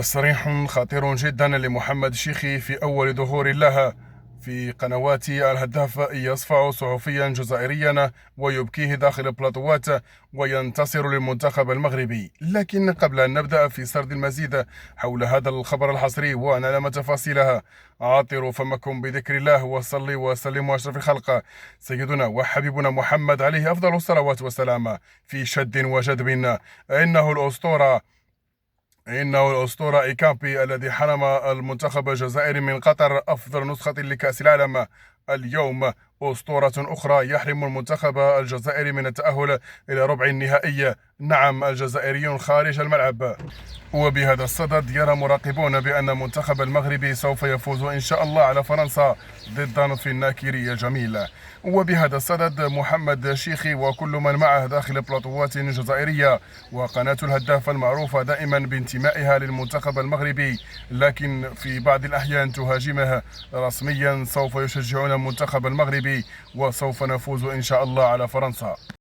تصريح خطير جدا لمحمد شيخي في أول ظهور له في قنوات الهداف. يصفع صحفيا جزائريا ويبكيه داخل البلاطوات وينتصر للمنتخب المغربي. لكن قبل أن نبدأ في سرد المزيد حول هذا الخبر الحصري ونعلم تفاصيلها، عاطروا فمكم بذكر الله وصلي وسلموا أشرف الخلق سيدنا وحبيبنا محمد عليه أفضل الصلوات والسلام في شد وجذب. إنه الأسطورة إيكامبي الذي حرم المنتخب الجزائري من قطر أفضل نسخة لكأس العالم. اليوم أسطورة أخرى يحرم المنتخب الجزائري من التأهل إلى ربع النهائي. نعم، الجزائريون خارج الملعب. وبهذا الصدد يرى مراقبون بأن المنتخب المغربي سوف يفوز إن شاء الله على فرنسا ضد نصف الناكري الجميل. وبهذا الصدد محمد شيخي وكل من معه داخل بلاطوات جزائرية وقناة الهداف المعروفة دائما بانتمائها للمنتخب المغربي، لكن في بعض الأحيان تهاجمه رسميا، سوف يشجعون المنتخب المغربي وسوف نفوز إن شاء الله على فرنسا.